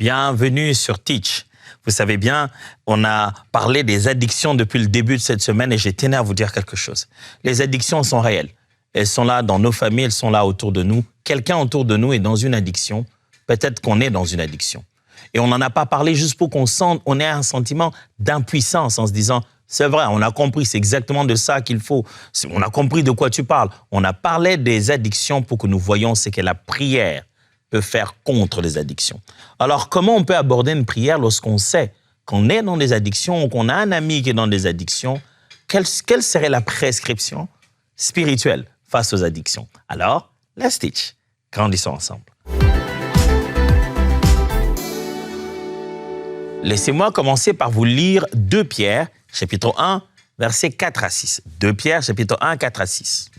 Bienvenue sur Teach. Vous savez bien, on a parlé des addictions depuis le début de cette semaine et j'ai tenu à vous dire quelque chose. Les addictions sont réelles. Elles sont là dans nos familles, elles sont là autour de nous. Quelqu'un autour de nous est dans une addiction. Peut-être qu'on est dans une addiction. Et on n'en a pas parlé juste pour on ait un sentiment d'impuissance en se disant « c'est vrai, on a compris, c'est exactement de ça qu'il faut. On a compris de quoi tu parles. » On a parlé des addictions pour que nous voyions ce qu'est la prière peut faire contre les addictions. Alors, comment on peut aborder une prière lorsqu'on sait qu'on est dans des addictions ou qu'on a un ami qui est dans des addictions? Quelle serait la prescription spirituelle face aux addictions? Alors, let's teach. Grandissons ensemble. Laissez-moi commencer par vous lire 2 Pierre, chapitre 1, versets 4 à 6. 2 Pierre, chapitre 1, 4 à 6.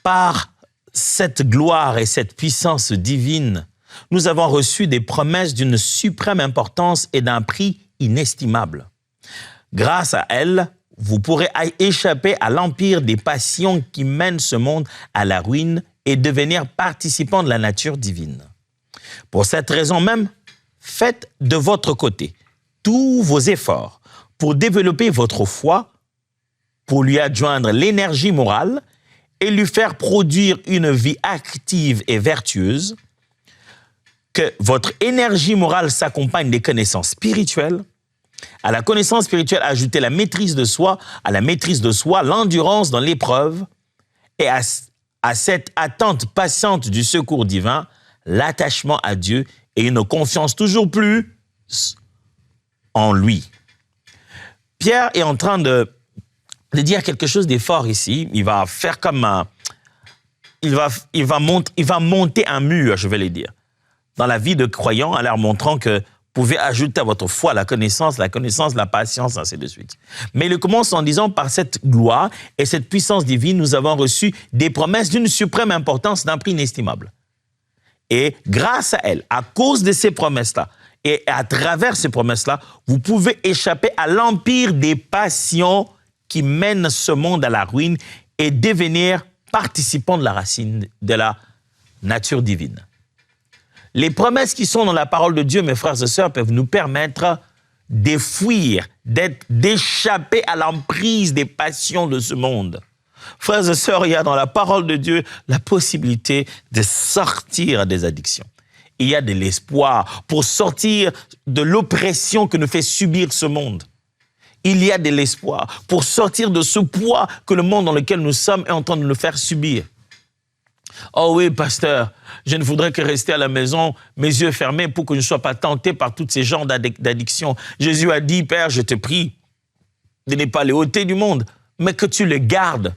Par cette gloire et cette puissance divine, nous avons reçu des promesses d'une suprême importance et d'un prix inestimable. Grâce à elles, vous pourrez échapper à l'empire des passions qui mènent ce monde à la ruine et devenir participant de la nature divine. Pour cette raison même, faites de votre côté tous vos efforts pour développer votre foi, pour lui adjoindre l'énergie morale et lui faire produire une vie active et vertueuse, que votre énergie morale s'accompagne des connaissances spirituelles, à la connaissance spirituelle, ajoutez la maîtrise de soi, à la maîtrise de soi, l'endurance dans l'épreuve, et à cette attente patiente du secours divin, l'attachement à Dieu et une confiance toujours plus en lui. Pierre est en train de dire quelque chose d'effort ici. Il va faire comme il va monter un mur, je vais le dire, dans la vie de croyant, en leur montrant que vous pouvez ajouter à votre foi la connaissance, la patience, ainsi de suite. Mais il commence en disant, par cette gloire et cette puissance divine, nous avons reçu des promesses d'une suprême importance, d'un prix inestimable. Et grâce à elles, à cause de ces promesses-là, et à travers ces promesses-là, vous pouvez échapper à l'empire des passions qui mènent ce monde à la ruine et devenir participant de la racine de la nature divine. Les promesses qui sont dans la parole de Dieu, mes frères et sœurs, peuvent nous permettre d'enfuir, d'échapper à l'emprise des passions de ce monde. Frères et sœurs, il y a dans la parole de Dieu la possibilité de sortir des addictions. Il y a de l'espoir pour sortir de l'oppression que nous fait subir ce monde. Il y a de l'espoir pour sortir de ce poids que le monde dans lequel nous sommes est en train de nous faire subir. Oh oui, pasteur, je ne voudrais que rester à la maison, mes yeux fermés, pour que je ne sois pas tenté par tous ces genres d'addiction. Jésus a dit, Père, je te prie de ne pas les ôter du monde, mais que tu les gardes.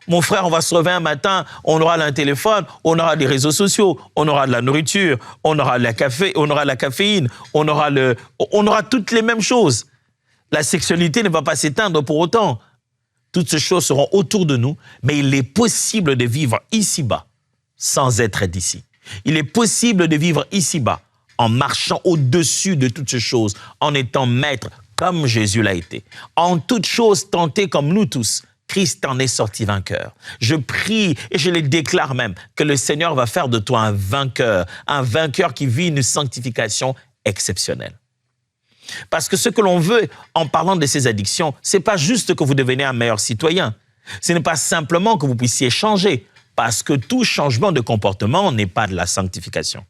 Mon frère, on va se réveiller un matin, on aura un téléphone, on aura des réseaux sociaux, on aura de la nourriture, on aura de la caféine, on aura toutes les mêmes choses. La sexualité ne va pas s'éteindre pour autant. Toutes ces choses seront autour de nous, mais il est possible de vivre ici-bas sans être d'ici. Il est possible de vivre ici-bas en marchant au-dessus de toutes ces choses, en étant maître comme Jésus l'a été. En toutes choses tenté comme nous tous, Christ en est sorti vainqueur. Je prie et je le déclare même que le Seigneur va faire de toi un vainqueur qui vit une sanctification exceptionnelle. Parce que ce que l'on veut en parlant de ces addictions, ce n'est pas juste que vous deveniez un meilleur citoyen. Ce n'est pas simplement que vous puissiez changer, parce que tout changement de comportement n'est pas de la sanctification.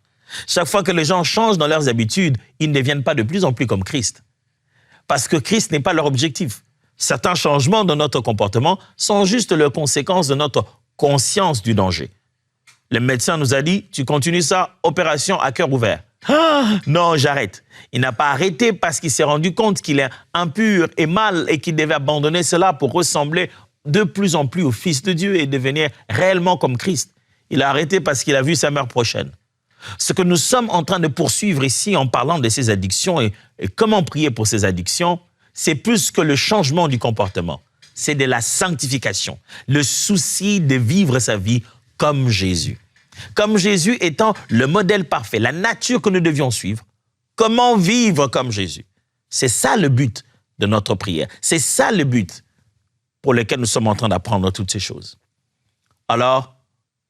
Chaque fois que les gens changent dans leurs habitudes, ils ne deviennent pas de plus en plus comme Christ. Parce que Christ n'est pas leur objectif. Certains changements de notre comportement sont juste les conséquences de notre conscience du danger. Le médecin nous a dit, tu continues ça, opération à cœur ouvert. Ah, non, j'arrête. Il n'a pas arrêté parce qu'il s'est rendu compte qu'il est impur et mal et qu'il devait abandonner cela pour ressembler de plus en plus au Fils de Dieu et devenir réellement comme Christ. Il a arrêté parce qu'il a vu sa mort prochaine. Ce que nous sommes en train de poursuivre ici en parlant de ces addictions et comment prier pour ces addictions, c'est plus que le changement du comportement. C'est de la sanctification. Le souci de vivre sa vie comme Jésus. Comme Jésus étant le modèle parfait, la nature que nous devions suivre. Comment vivre comme Jésus? C'est ça le but de notre prière. C'est ça le but pour lequel nous sommes en train d'apprendre toutes ces choses. Alors,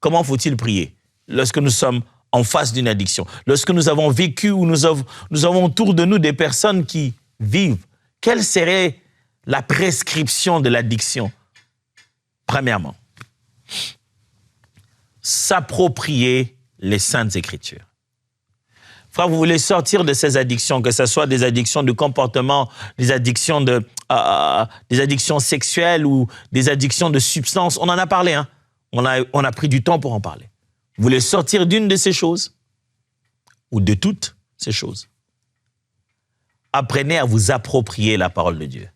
comment faut-il prier lorsque nous sommes en face d'une addiction, lorsque nous avons vécu ou nous avons autour de nous des personnes qui vivent, quelle serait la prescription de l'addiction? Premièrement, s'approprier les Saintes Écritures. Frère, vous voulez sortir de ces addictions, que ce soit des addictions de comportement, des addictions sexuelles ou des addictions de substances. On en a parlé, hein? On a pris du temps pour en parler. Vous voulez sortir d'une de ces choses ou de toutes ces choses? Apprenez à vous approprier la parole de Dieu.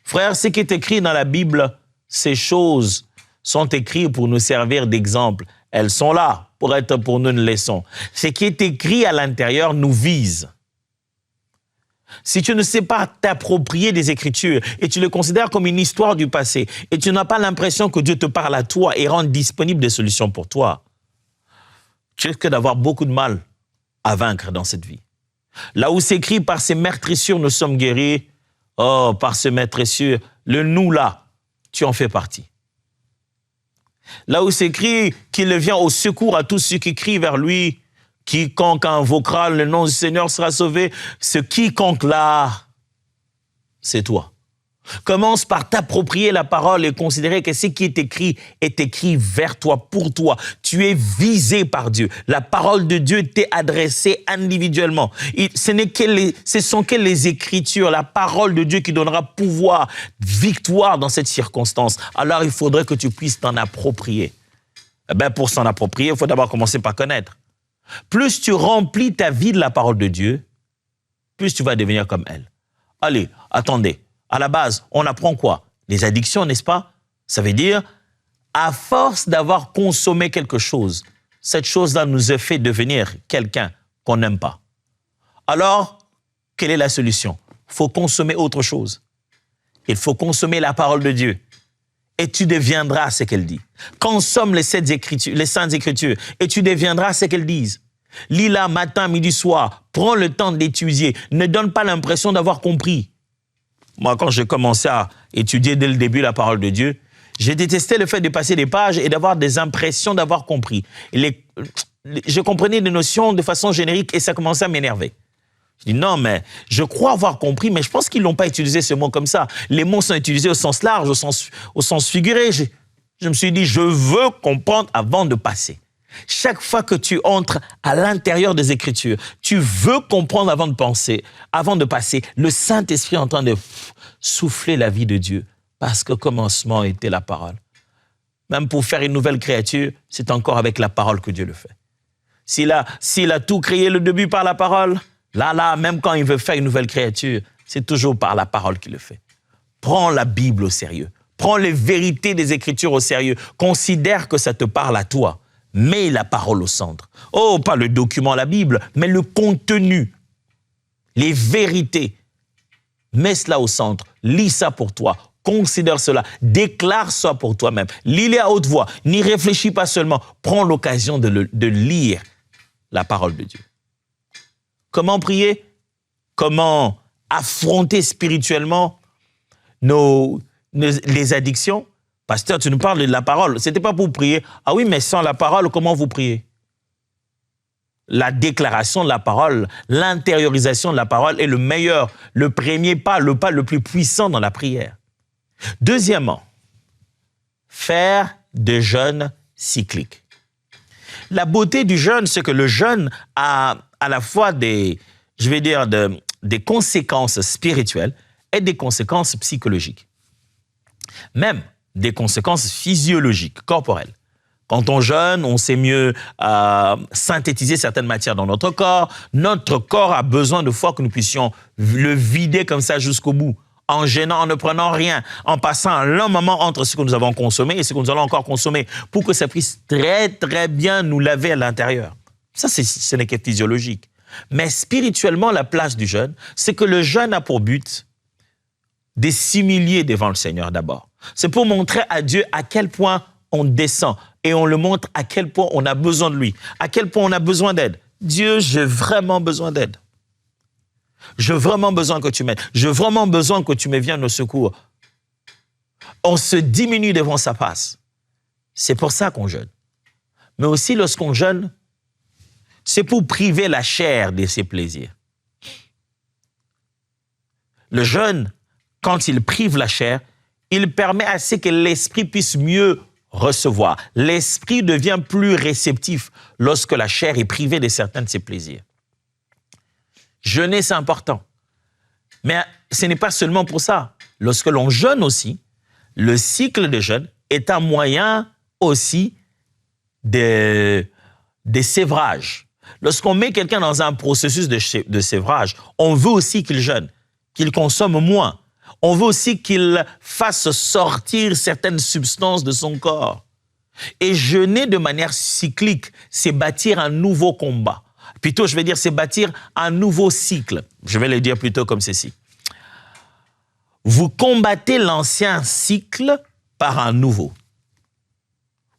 Frère, ce qui est écrit dans la Bible, ces choses sont écrites pour nous servir d'exemple. Elles sont là pour être pour nous une leçon. Ce qui est écrit à l'intérieur nous vise. Si tu ne sais pas t'approprier des Écritures et tu les considères comme une histoire du passé et tu n'as pas l'impression que Dieu te parle à toi et rend disponible des solutions pour toi, tu risques d'avoir beaucoup de mal à vaincre dans cette vie. Là où c'est écrit « Par ces meurtrissures, nous sommes guéris », oh, par ces meurtrissures, le « nous » là, tu en fais partie. Là où c'est écrit qu'il vient au secours à tous ceux qui crient vers lui, quiconque invoquera le nom du Seigneur sera sauvé. Ce quiconque-là, c'est toi. Commence par t'approprier la parole et considérer que ce qui est écrit vers toi, pour toi. Tu es visé par Dieu. La parole de Dieu t'est adressée individuellement. Ce sont que les Écritures, la parole de Dieu qui donnera pouvoir, victoire dans cette circonstance. Alors, il faudrait que tu puisses t'en approprier. Eh bien, pour s'en approprier, il faut d'abord commencer par connaître. Plus tu remplis ta vie de la parole de Dieu, plus tu vas devenir comme elle. Allez, attendez. À la base, on apprend quoi? Les addictions, n'est-ce pas? Ça veut dire, à force d'avoir consommé quelque chose, cette chose-là nous a fait devenir quelqu'un qu'on n'aime pas. Alors, quelle est la solution? Il faut consommer autre chose. Il faut consommer la parole de Dieu. Et tu deviendras ce qu'elle dit. Consomme les Saintes Écritures et tu deviendras ce qu'elles disent. Lis-la matin, midi, soir. Prends le temps d'étudier. Ne donne pas l'impression d'avoir compris. Moi, quand j'ai commencé à étudier dès le début la parole de Dieu, j'ai détesté le fait de passer des pages et d'avoir des impressions d'avoir compris. Je comprenais des notions de façon générique et ça commençait à m'énerver. Je dis non, mais je crois avoir compris, mais je pense qu'ils n'ont pas utilisé ce mot comme ça. Les mots sont utilisés au sens large, au sens figuré. Je me suis dit, je veux comprendre avant de passer. Chaque fois que tu entres à l'intérieur des Écritures, tu veux comprendre avant de penser, avant de passer. Le Saint-Esprit est en train de souffler la vie de Dieu parce que commencement était la parole. Même pour faire une nouvelle créature, c'est encore avec la parole que Dieu le fait. S'il a tout créé le début par la parole, là, même quand il veut faire une nouvelle créature, c'est toujours par la parole qu'il le fait. Prends la Bible au sérieux. Prends les vérités des Écritures au sérieux. Considère que ça te parle à toi. Mets la parole au centre. Oh, pas le document, la Bible, mais le contenu, les vérités. Mets cela au centre. Lis ça pour toi. Considère cela. Déclare ça pour toi-même. Lis-les à haute voix. N'y réfléchis pas seulement. Prends l'occasion de lire la parole de Dieu. Comment prier? Comment affronter spirituellement les addictions? Pasteur, tu nous parles de la parole. Ce n'était pas pour prier. Ah oui, mais sans la parole, comment vous priez? La déclaration de la parole, l'intériorisation de la parole est le meilleur, le premier pas, le pas le plus puissant dans la prière. Deuxièmement, faire des jeûnes cycliques. La beauté du jeûne, c'est que le jeûne a à la fois des conséquences spirituelles et des conséquences psychologiques. Même des conséquences physiologiques, corporelles. Quand on jeûne, on sait mieux synthétiser certaines matières dans notre corps. Notre corps a besoin de fois que nous puissions le vider comme ça jusqu'au bout, en jeûnant, en ne prenant rien, en passant un long moment entre ce que nous avons consommé et ce que nous allons encore consommer, pour que ça puisse très, très bien nous laver à l'intérieur. Ça, ce n'est que physiologique. Mais spirituellement, la place du jeûne, c'est que le jeûne a pour but de s'humilier devant le Seigneur d'abord. C'est pour montrer à Dieu à quel point on descend et on le montre à quel point on a besoin de lui, à quel point on a besoin d'aide. Dieu, j'ai vraiment besoin d'aide. J'ai vraiment besoin que tu m'aides. J'ai vraiment besoin que tu me viennes au secours. On se diminue devant sa face. C'est pour ça qu'on jeûne. Mais aussi lorsqu'on jeûne, c'est pour priver la chair de ses plaisirs. Le jeûne, quand il prive la chair, il permet à ce que l'esprit puisse mieux recevoir. L'esprit devient plus réceptif lorsque la chair est privée de certains de ses plaisirs. Jeûner, c'est important. Mais ce n'est pas seulement pour ça. Lorsque l'on jeûne aussi, le cycle de jeûne est un moyen aussi de sévrage. Lorsqu'on met quelqu'un dans un processus de sévrage, on veut aussi qu'il jeûne, qu'il consomme moins. On veut aussi qu'il fasse sortir certaines substances de son corps. Et jeûner de manière cyclique, c'est bâtir un nouveau combat. Plutôt, je vais dire, c'est bâtir un nouveau cycle. Je vais le dire plutôt comme ceci. Vous combattez l'ancien cycle par un nouveau.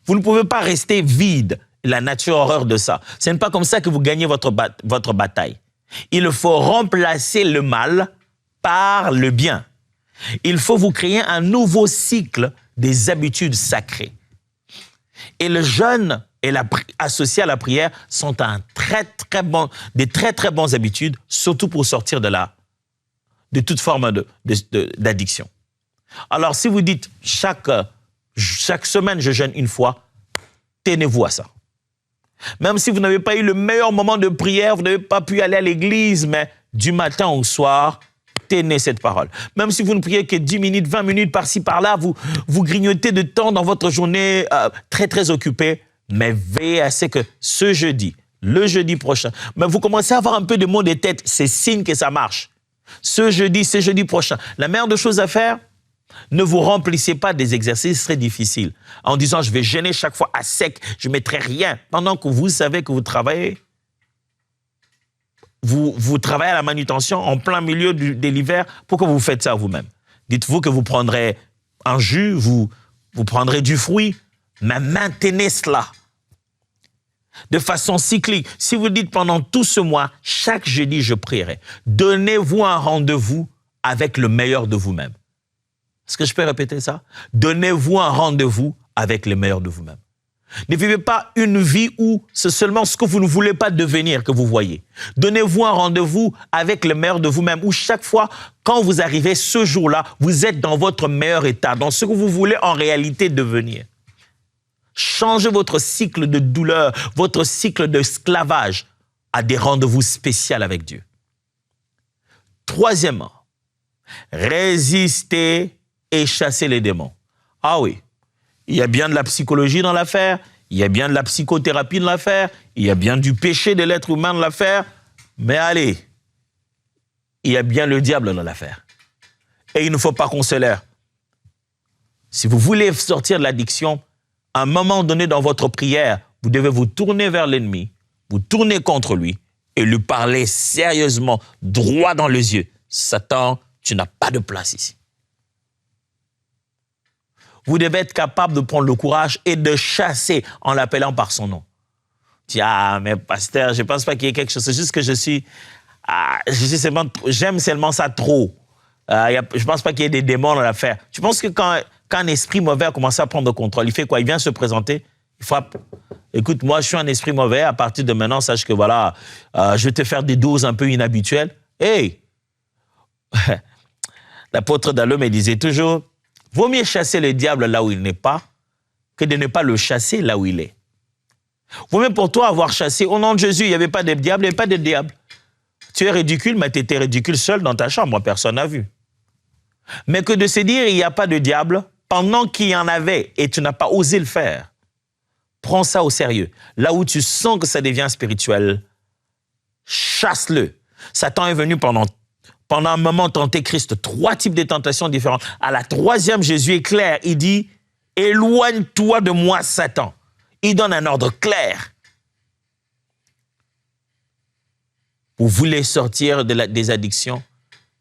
Vous ne pouvez pas rester vide. La nature a horreur de ça. Ce n'est pas comme ça que vous gagnez votre bataille. Il faut remplacer le mal par le bien. Il faut vous créer un nouveau cycle des habitudes sacrées. Et le jeûne et associé à la prière sont des très très bonnes habitudes, surtout pour sortir de toute forme d'addiction. Alors si vous dites chaque semaine je jeûne une fois, tenez-vous à ça. Même si vous n'avez pas eu le meilleur moment de prière, vous n'avez pas pu aller à l'église, mais du matin au soir, tenez cette parole. Même si vous ne priez que 10 minutes, 20 minutes par-ci, par-là, vous grignotez de temps dans votre journée très, très occupée, mais veillez à ce que ce jeudi, le jeudi prochain, mais vous commencez à avoir un peu de maux de tête, c'est signe que ça marche. Ce jeudi prochain, la meilleure des choses à faire, ne vous remplissez pas des exercices très difficiles en disant je vais jeûner chaque fois à sec, je ne mettrai rien. Pendant que vous savez que vous travaillez, vous travaillez à la manutention en plein milieu de l'hiver, pourquoi vous faites ça vous-même? Dites-vous que vous prendrez un jus, vous prendrez du fruit, mais maintenez cela de façon cyclique. Si vous dites pendant tout ce mois, chaque jeudi je prierai, donnez-vous un rendez-vous avec le meilleur de vous-même. Est-ce que je peux répéter ça? Donnez-vous un rendez-vous avec le meilleur de vous-même. Ne vivez pas une vie où c'est seulement ce que vous ne voulez pas devenir que vous voyez. Donnez-vous un rendez-vous avec le meilleur de vous-même, où chaque fois, quand vous arrivez ce jour-là, vous êtes dans votre meilleur état, dans ce que vous voulez en réalité devenir. Changez votre cycle de douleur, votre cycle d'esclavage à des rendez-vous spéciaux avec Dieu. Troisièmement, résistez et chassez les démons. Ah oui. Il y a bien de la psychologie dans l'affaire, il y a bien de la psychothérapie dans l'affaire, il y a bien du péché de l'être humain dans l'affaire, mais allez, il y a bien le diable dans l'affaire. Et il ne faut pas qu'on se leurre. Si vous voulez sortir de l'addiction, à un moment donné dans votre prière, vous devez vous tourner vers l'ennemi, vous tourner contre lui et lui parler sérieusement, droit dans les yeux. Satan, tu n'as pas de place ici. Vous devez être capable de prendre le courage et de chasser en l'appelant par son nom. Tu dis, ah, mais pasteur, je ne pense pas qu'il y ait quelque chose. C'est juste que j'aime seulement ça trop. Je ne pense pas qu'il y ait des démons dans l'affaire. Tu penses que quand un esprit mauvais a commencé à prendre le contrôle, il fait quoi? Il vient se présenter, il frappe. Écoute, moi, je suis un esprit mauvais. À partir de maintenant, sache que voilà, je vais te faire des doses un peu inhabituelles. Hey! L'apôtre Dallot me disait toujours, vaut mieux chasser le diable là où il n'est pas que de ne pas le chasser là où il est. Vaut mieux pour toi avoir chassé. Au nom de Jésus, il n'y avait pas de diable, il n'y avait pas de diable. Tu es ridicule, mais tu étais ridicule seul dans ta chambre, personne n'a vu. Mais que de se dire, il n'y a pas de diable, pendant qu'il y en avait et tu n'as pas osé le faire, prends ça au sérieux. Là où tu sens que ça devient spirituel, chasse-le. Satan est venu pendant un moment tenter Christ, 3 types de tentations différentes. À la 3e, Jésus est clair. Il dit, éloigne-toi de moi, Satan. Il donne un ordre clair. Vous voulez sortir des addictions,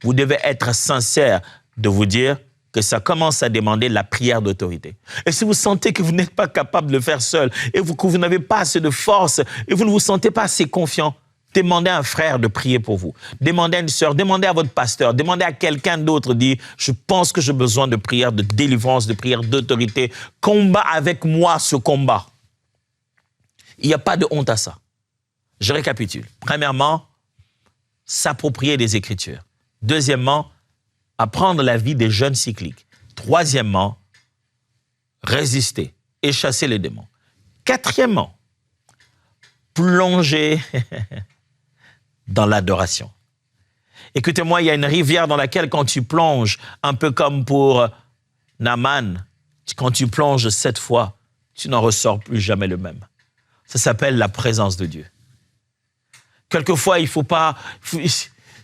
vous devez être sincère de vous dire que ça commence à demander la prière d'autorité. Et si vous sentez que vous n'êtes pas capable de le faire seul, et que vous n'avez pas assez de force, et vous ne vous sentez pas assez confiant, demandez à un frère de prier pour vous. Demandez à une sœur, demandez à votre pasteur, demandez à quelqu'un d'autre, dit, je pense que j'ai besoin de prière de délivrance, de prière d'autorité. Combat avec moi ce combat. Il n'y a pas de honte à ça. Je récapitule. Premièrement, s'approprier des Écritures. Deuxièmement, apprendre la vie des jeunes cycliques. Troisièmement, résister et chasser les démons. Quatrièmement, plonger dans l'adoration. Écoutez-moi, il y a une rivière dans laquelle quand tu plonges, un peu comme pour Naaman, quand tu plonges 7 fois, tu n'en ressors plus jamais le même. Ça s'appelle la présence de Dieu. Quelquefois, il ne faut pas...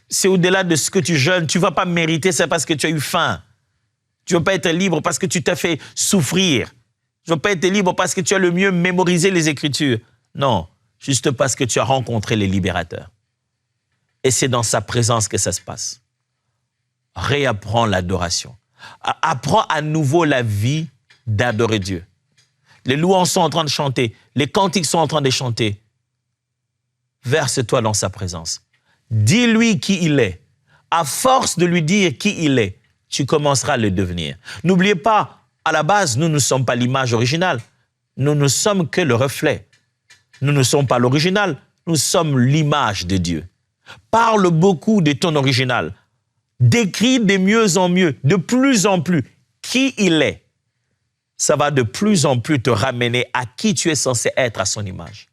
C'est au-delà de ce que tu jeûnes. Tu ne vas pas mériter, c'est parce que tu as eu faim. Tu ne veux pas être libre parce que tu t'as fait souffrir. Tu ne veux pas être libre parce que tu as le mieux mémorisé les Écritures. Non, juste parce que tu as rencontré les libérateurs. Et c'est dans sa présence que ça se passe. Réapprends l'adoration. Apprends à nouveau la vie d'adorer Dieu. Les louanges sont en train de chanter. Les cantiques sont en train de chanter. Verse-toi dans sa présence. Dis-lui qui il est. À force de lui dire qui il est, tu commenceras à le devenir. N'oubliez pas, à la base, nous ne sommes pas l'image originale. Nous ne sommes que le reflet. Nous ne sommes pas l'original. Nous sommes l'image de Dieu. Parle beaucoup de ton original. Décris de mieux en mieux, de plus en plus, qui il est. Ça va de plus en plus te ramener à qui tu es censé être à son image.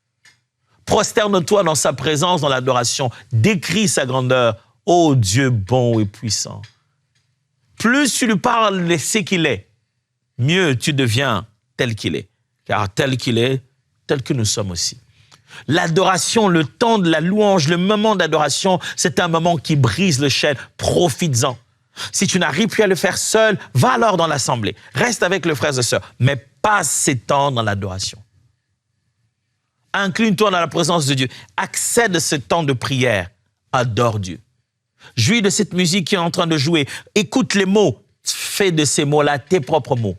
Prosterne-toi dans sa présence, dans l'adoration. Décris sa grandeur. Ô Dieu bon et puissant. Plus tu lui parles de ce qu'il est, mieux tu deviens tel qu'il est. Car tel qu'il est, tel que nous sommes aussi. L'adoration, le temps de la louange, le moment d'adoration, c'est un moment qui brise le chêne. Profites-en. Si tu n'arrives plus à le faire seul, va alors dans l'assemblée. Reste avec les frères et sœurs, mais passe ces temps dans l'adoration. Incline-toi dans la présence de Dieu. Accède à ce temps de prière. Adore Dieu. Jouis de cette musique qui est en train de jouer. Écoute les mots. Fais de ces mots-là tes propres mots.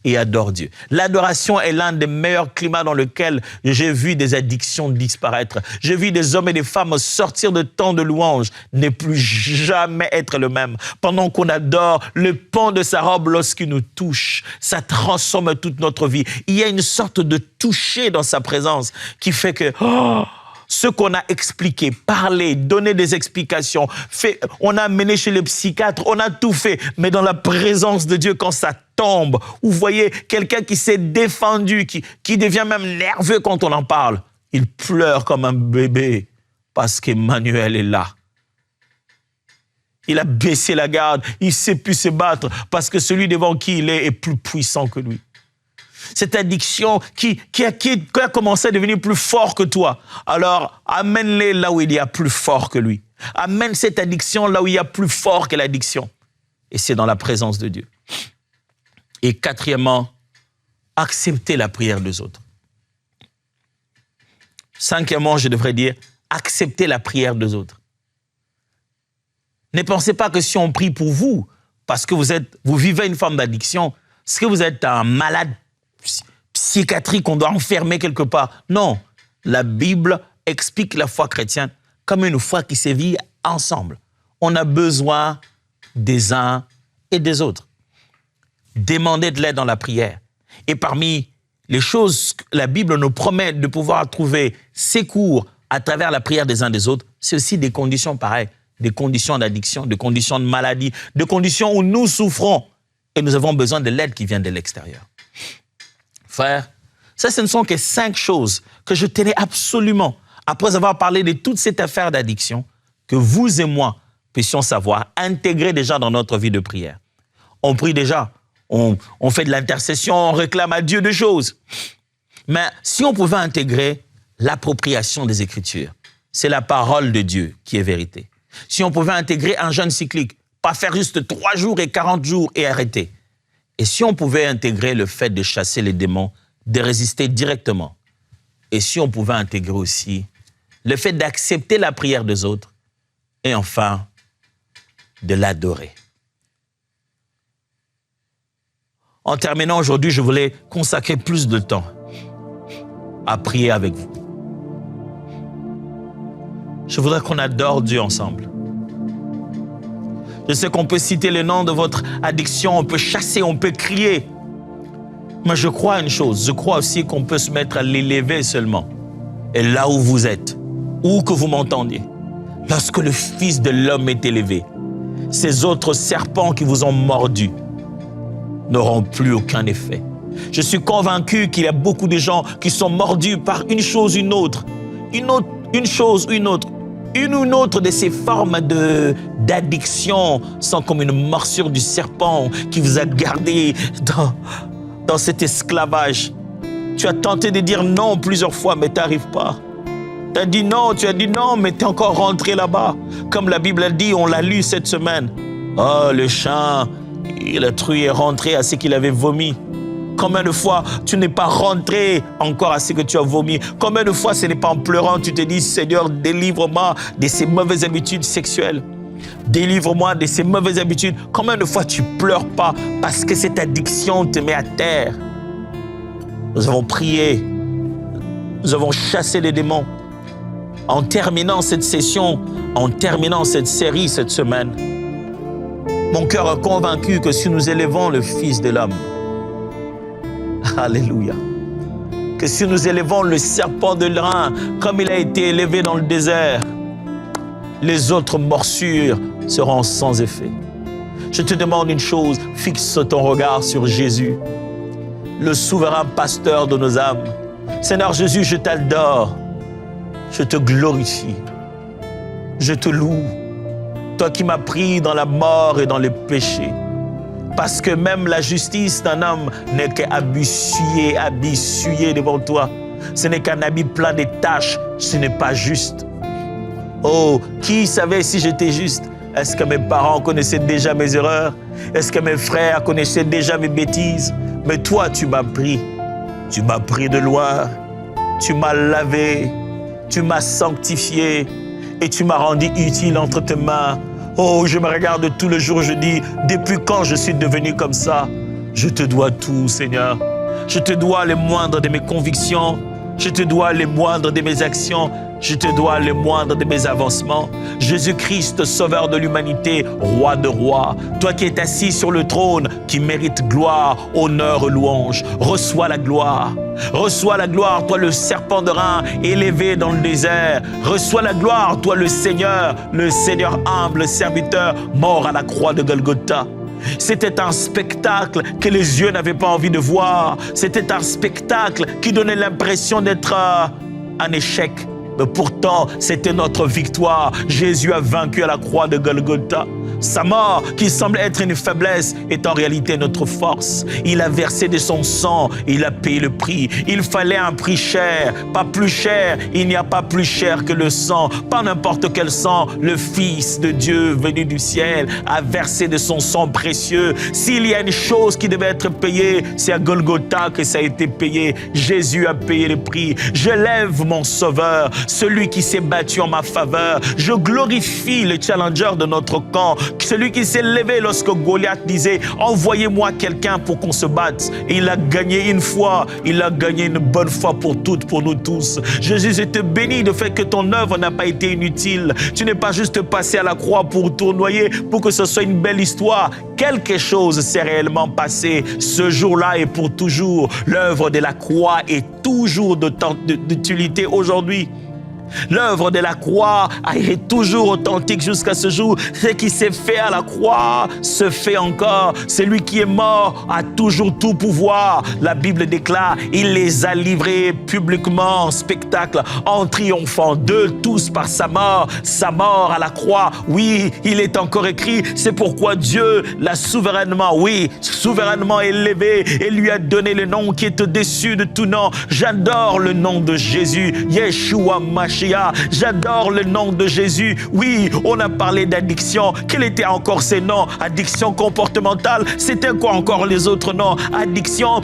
Et adore Dieu. L'adoration est l'un des meilleurs climats dans lequel j'ai vu des addictions disparaître. J'ai vu des hommes et des femmes sortir de temps de louange, ne plus jamais être le même. Pendant qu'on adore, le pan de sa robe, lorsqu'il nous touche, ça transforme toute notre vie. Il y a une sorte de toucher dans sa présence qui fait que... ce qu'on a expliqué, parlé, donné des explications, on a mené chez le psychiatre, on a tout fait. Mais dans la présence de Dieu, quand ça tombe, vous voyez quelqu'un qui s'est défendu, qui devient même nerveux quand on en parle. Il pleure comme un bébé parce qu'Emmanuel est là. Il a baissé la garde, il ne sait plus se battre parce que celui devant qui il est plus puissant que lui. Cette addiction qui a commencé à devenir plus fort que toi. Alors, amène-les là où il y a plus fort que lui. Amène cette addiction là où il y a plus fort que l'addiction. Et c'est dans la présence de Dieu. Et quatrièmement, accepter la prière des autres. Cinquièmement, je devrais dire, accepter la prière des autres. Ne pensez pas que si on prie pour vous, parce que vous vivez une forme d'addiction, est-ce que vous êtes un malade psychiatrique qu'on doit enfermer quelque part? Non, la Bible explique la foi chrétienne comme une foi qui se vit ensemble. On a besoin des uns et des autres. Demandez de l'aide dans la prière. Et parmi les choses que la Bible nous promet de pouvoir trouver secours à travers la prière des uns des autres, c'est aussi des conditions pareilles, des conditions d'addiction, des conditions de maladie, des conditions où nous souffrons et nous avons besoin de l'aide qui vient de l'extérieur. Frères, ça, ce ne sont que 5 choses que je tenais absolument, après avoir parlé de toute cette affaire d'addiction, que vous et moi puissions savoir, intégrer déjà dans notre vie de prière. On prie déjà, on fait de l'intercession, on réclame à Dieu des choses. Mais si on pouvait intégrer l'appropriation des Écritures, c'est la parole de Dieu qui est vérité. Si on pouvait intégrer un jeûne cyclique, pas faire juste 3 jours et 40 jours et arrêter. Et si on pouvait intégrer le fait de chasser les démons, de résister directement. Et si on pouvait intégrer aussi le fait d'accepter la prière des autres. Et enfin, de l'adorer. En terminant aujourd'hui, je voulais consacrer plus de temps à prier avec vous. Je voudrais qu'on adore Dieu ensemble. Je sais qu'on peut citer le nom de votre addiction, on peut chasser, on peut crier. Mais je crois à une chose, je crois aussi qu'on peut se mettre à l'élever seulement. Et là où vous êtes, où que vous m'entendiez, lorsque le Fils de l'homme est élevé, ces autres serpents qui vous ont mordu n'auront plus aucun effet. Je suis convaincu qu'il y a beaucoup de gens qui sont mordus par une chose ou une autre, une chose ou une autre de ces formes d'addiction sont comme une morsure du serpent qui vous a gardé dans cet esclavage. Tu as tenté de dire non plusieurs fois, mais tu n'arrives pas. Tu as dit non, mais tu es encore rentré là-bas. Comme la Bible a dit, on l'a lu cette semaine. Oh, le chien, la truie est rentré à ce qu'il avait vomi. Combien de fois tu n'es pas rentré encore à ce que tu as vomi? Combien de fois ce n'est pas en pleurant tu te dis, Seigneur, délivre-moi de ces mauvaises habitudes sexuelles. Délivre-moi de ces mauvaises habitudes. Combien de fois tu pleures pas parce que cette addiction te met à terre? Nous avons prié. Nous avons chassé les démons. En terminant cette session, en terminant cette série cette semaine, mon cœur est convaincu que si nous élevons le Fils de l'homme, alléluia, que si nous élevons le serpent de l'airain comme il a été élevé dans le désert, les autres morsures seront sans effet. Je te demande une chose, fixe ton regard sur Jésus, le souverain pasteur de nos âmes. Seigneur Jésus, je t'adore, je te glorifie, je te loue, toi qui m'as pris dans la mort et dans le péché. Parce que même la justice d'un homme n'est qu'habit souillé devant toi. Ce n'est qu'un habit plein de taches, ce n'est pas juste. Oh, qui savait si j'étais juste? Est-ce que mes parents connaissaient déjà mes erreurs? Est-ce que mes frères connaissaient déjà mes bêtises? Mais toi, tu m'as pris de loin, tu m'as lavé, tu m'as sanctifié et tu m'as rendu utile entre tes mains. Oh, je me regarde tout le jour, je dis, depuis quand je suis devenu comme ça? Je te dois tout, Seigneur. Je te dois les moindres de mes convictions. Je te dois les moindres de mes actions. Je te dois les moindres de mes avancements. Jésus-Christ, sauveur de l'humanité, roi de rois, toi qui es assis sur le trône, qui mérite gloire, honneur, louange, reçois la gloire. Reçois la gloire, toi le serpent de rein, élevé dans le désert. Reçois la gloire, toi le Seigneur humble, serviteur, mort à la croix de Golgotha. C'était un spectacle que les yeux n'avaient pas envie de voir. C'était un spectacle qui donnait l'impression d'être un échec. Mais pourtant, c'était notre victoire. Jésus a vaincu à la croix de Golgotha. Sa mort, qui semble être une faiblesse, est en réalité notre force. Il a versé de son sang, il a payé le prix. Il fallait un prix cher, pas plus cher. Il n'y a pas plus cher que le sang, pas n'importe quel sang. Le Fils de Dieu venu du ciel a versé de son sang précieux. S'il y a une chose qui devait être payée, c'est à Golgotha que ça a été payé. Jésus a payé le prix. Je lève mon Sauveur, celui qui s'est battu en ma faveur. Je glorifie le challenger de notre camp, celui qui s'est levé lorsque Goliath disait « Envoyez-moi quelqu'un pour qu'on se batte ». Et il a gagné une fois, il a gagné une bonne fois pour toutes, pour nous tous. Jésus, je te bénis de fait que ton œuvre n'a pas été inutile. Tu n'es pas juste passé à la croix pour tournoyer, pour que ce soit une belle histoire. Quelque chose s'est réellement passé ce jour-là et pour toujours. L'œuvre de la croix est toujours d'utilité aujourd'hui. L'œuvre de la croix est toujours authentique jusqu'à ce jour. Ce qui s'est fait à la croix se fait encore. Celui qui est mort a toujours tout pouvoir. La Bible déclare, il les a livrés publiquement en spectacle, en triomphant d'eux tous par sa mort à la croix. Oui, il est encore écrit, c'est pourquoi Dieu l'a souverainement élevé et lui a donné le nom qui est au-dessus de tout nom. J'adore le nom de Jésus, Yeshua Mashiach. J'adore le nom de Jésus. Oui, on a parlé d'addiction. Quels étaient encore ces noms? Addiction comportementale. C'était quoi encore les autres noms? Addiction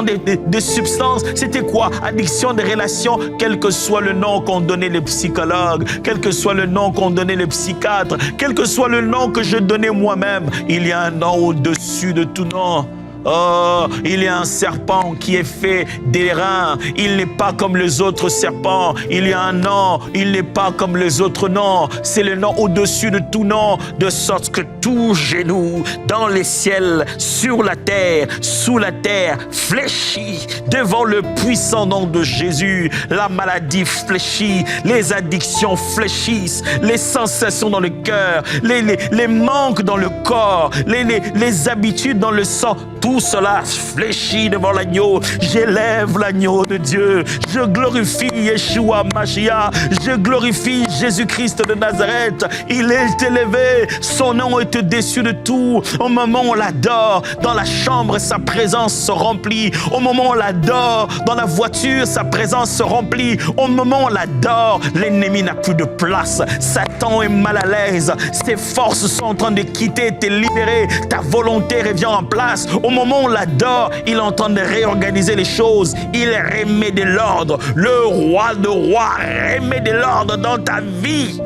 de substances. C'était quoi? Addiction de relations. Quel que soit le nom qu'ont donné les psychologues, quel que soit le nom qu'ont donné les psychiatres, quel que soit le nom que je donnais moi-même, il y a un nom au-dessus de tout nom. Oh, il y a un serpent qui est fait d'airain. Il n'est pas comme les autres serpents. Il y a un nom. Il n'est pas comme les autres noms. C'est le nom au-dessus de tout nom, de sorte que tout genou dans les ciels, sur la terre, sous la terre, fléchit devant le puissant nom de Jésus. La maladie fléchit, les addictions fléchissent, les sensations dans le cœur, les manques dans le corps, les habitudes dans le sang. Tout cela fléchit devant l'agneau. J'élève l'agneau de Dieu. Je glorifie Yeshua Mashiach. Je glorifie Jésus-Christ de Nazareth. Il est élevé. Son nom est au-dessus de tout. Au moment où on l'adore, dans la chambre, sa présence se remplit. Au moment où on l'adore, dans la voiture, sa présence se remplit. Au moment où on l'adore, l'ennemi n'a plus de place. Satan est mal à l'aise. Ses forces sont en train de quitter, te libérer. Ta volonté revient en place. Au moment où on l'adore, il est en train de réorganiser les choses. Il remet de l'ordre. Le roi de rois remet de l'ordre dans ta vie.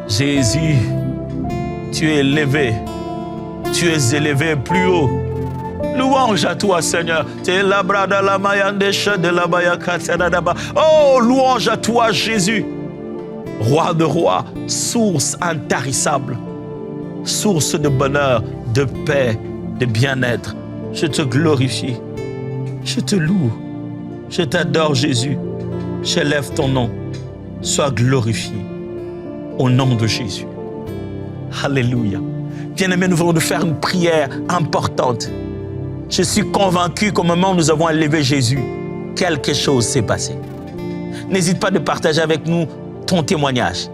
Jésus, tu es élevé. Tu es élevé plus haut. Louange à toi, Seigneur. Oh, louange à toi, Jésus. Roi de rois, source intarissable, source de bonheur, de paix, de bien-être. Je te glorifie. Je te loue. Je t'adore, Jésus. J'élève ton nom. Sois glorifié. Au nom de Jésus. Alléluia. Bien-aimés, nous venons de faire une prière importante. Je suis convaincu qu'au moment où nous avons élevé Jésus, quelque chose s'est passé. N'hésite pas de partager avec nous ton témoignage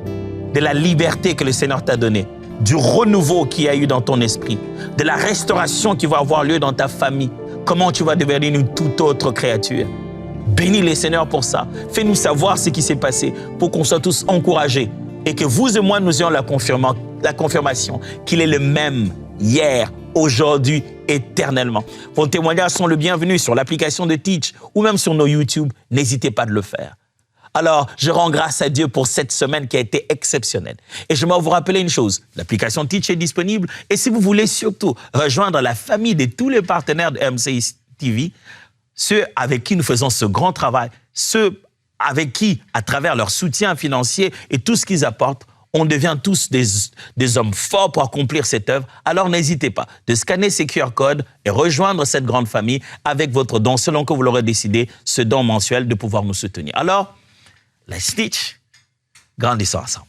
de la liberté que le Seigneur t'a donnée, du renouveau qu'il y a eu dans ton esprit, de la restauration qui va avoir lieu dans ta famille, comment tu vas devenir une toute autre créature. Bénis le Seigneur pour ça. Fais-nous savoir ce qui s'est passé pour qu'on soit tous encouragés et que vous et moi, nous ayons la confirmation qu'il est le même hier, aujourd'hui, éternellement. Vos témoignages sont le bienvenu sur l'application de Teach ou même sur nos YouTube. N'hésitez pas de le faire. Alors, je rends grâce à Dieu pour cette semaine qui a été exceptionnelle. Et je vais vous rappeler une chose, l'application Teach est disponible. Et si vous voulez surtout rejoindre la famille de tous les partenaires de MCI TV, ceux avec qui nous faisons ce grand travail, ceux avec qui, à travers leur soutien financier et tout ce qu'ils apportent, on devient tous des hommes forts pour accomplir cette œuvre. Alors n'hésitez pas de scanner ces QR codes et rejoindre cette grande famille avec votre don, selon que vous l'aurez décidé, ce don mensuel de pouvoir nous soutenir. Alors, let's teach. Grandissons ensemble.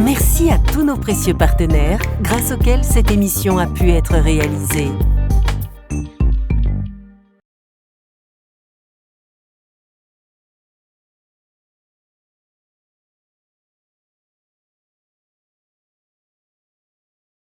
Merci à tous nos précieux partenaires, grâce auxquels cette émission a pu être réalisée.